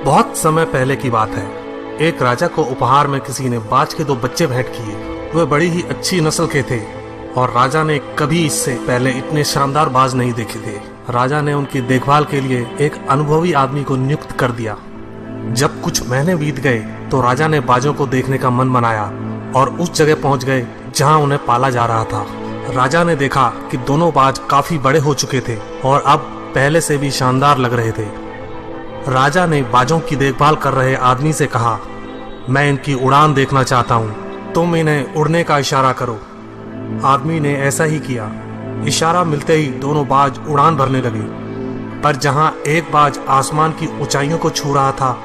बहुत समय पहले की बात है। एक राजा को उपहार में किसी ने बाज के 2 बच्चे भेंट किए। वे बड़ी ही अच्छी नस्ल के थे और राजा ने कभी इससे पहले इतने शानदार बाज नहीं देखे थे। राजा ने उनकी देखभाल के लिए एक अनुभवी आदमी को नियुक्त कर दिया। जब कुछ महीने बीत गए तो राजा ने बाजों को देखने का मन बनाया और उस जगह पहुंच गए जहां उन्हें पाला जा रहा था। राजा ने देखा कि दोनों बाज काफी बड़े हो चुके थे और अब पहले से भी शानदार लग रहे थे। राजा ने बाजों की देखभाल कर रहे आदमी से कहा, मैं इनकी उड़ान देखना चाहता हूँ, तुम इन्हें उड़ने का इशारा करो। आदमी ने ऐसा ही किया। इशारा मिलते ही दोनों बाज उड़ान भरने लगे, पर जहां एक बाज आसमान की ऊंचाइयों को छू रहा था,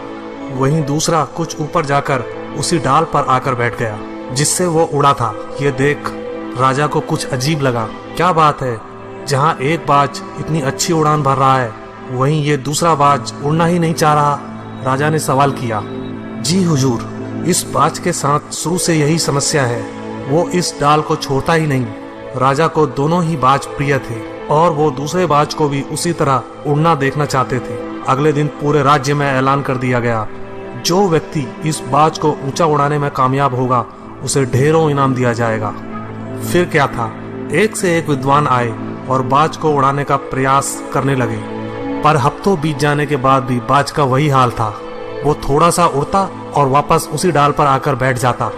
वहीं दूसरा कुछ ऊपर जाकर उसी डाल पर आकर बैठ गया जिससे वो उड़ा था। ये देख राजा को कुछ अजीब लगा। क्या बात है, जहां एक बाज इतनी अच्छी उड़ान भर रहा है, वहीं ये दूसरा बाज उड़ना ही नहीं चाह रहा। राजा ने सवाल किया, जी हुजूर, इस बाज के साथ शुरू से यही समस्या है, वो इस डाल को छोड़ता ही नहीं। राजा को दोनों ही बाज प्रिय थे और वो दूसरे बाज को भी उसी तरह उड़ना देखना चाहते थे। अगले दिन पूरे राज्य में ऐलान कर दिया गया, जो व्यक्ति इस बाज को ऊंचा उड़ाने में कामयाब होगा उसे ढेरों इनाम दिया जाएगा। फिर क्या था, एक से एक विद्वान आए और बाज को उड़ाने का प्रयास करने लगे, पर हफ्तों बीत जाने के बाद भी बाज का वही हाल था। वो थोड़ा सा उड़ता और वापस उसी डाल पर आकर बैठ जाता।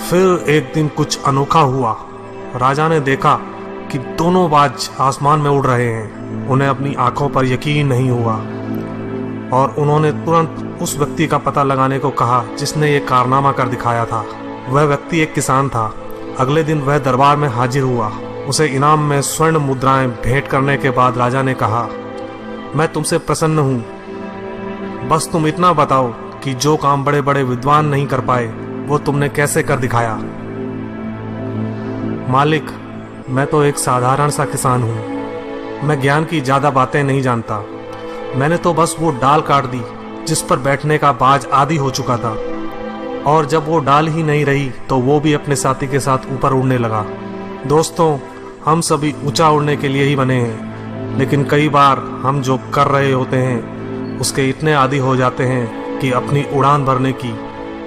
फिर एक दिन कुछ अनोखा हुआ। राजा ने देखा कि दोनों बाज आसमान में उड़ रहे हैं। उन्हें अपनी आंखों पर यकीन नहीं हुआ और उन्होंने तुरंत उस व्यक्ति का पता लगाने को कहा जिसने ये कारनामा कर दिखाया था। वह व्यक्ति एक किसान था। अगले दिन वह दरबार में हाजिर हुआ। उसे इनाम में स्वर्ण मुद्राएं भेंट करने के बाद राजा ने कहा, मैं तुमसे प्रसन्न हूं, बस तुम इतना बताओ कि जो काम बड़े बड़े विद्वान नहीं कर पाए वो तुमने कैसे कर दिखाया। मालिक, मैं तो एक साधारण सा किसान हूं। मैं ज्ञान की ज्यादा बातें नहीं जानता। मैंने तो बस वो डाल काट दी जिस पर बैठने का बाज आदी हो चुका था, और जब वो डाल ही नहीं रही तो वो भी अपने साथी के साथ ऊपर उड़ने लगा। दोस्तों, हम सभी ऊंचा उड़ने के लिए ही बने हैं, लेकिन कई बार हम जो कर रहे होते हैं उसके इतने आदी हो जाते हैं कि अपनी उड़ान भरने की,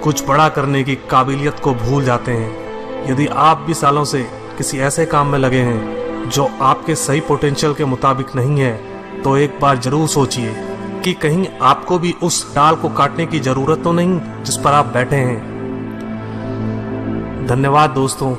कुछ बड़ा करने की काबिलियत को भूल जाते हैं। यदि आप भी सालों से किसी ऐसे काम में लगे हैं जो आपके सही पोटेंशियल के मुताबिक नहीं है, तो एक बार जरूर सोचिए कि कहीं आपको भी उस डाल को काटने की जरूरत तो नहीं जिस पर आप बैठे हैं। धन्यवाद दोस्तों।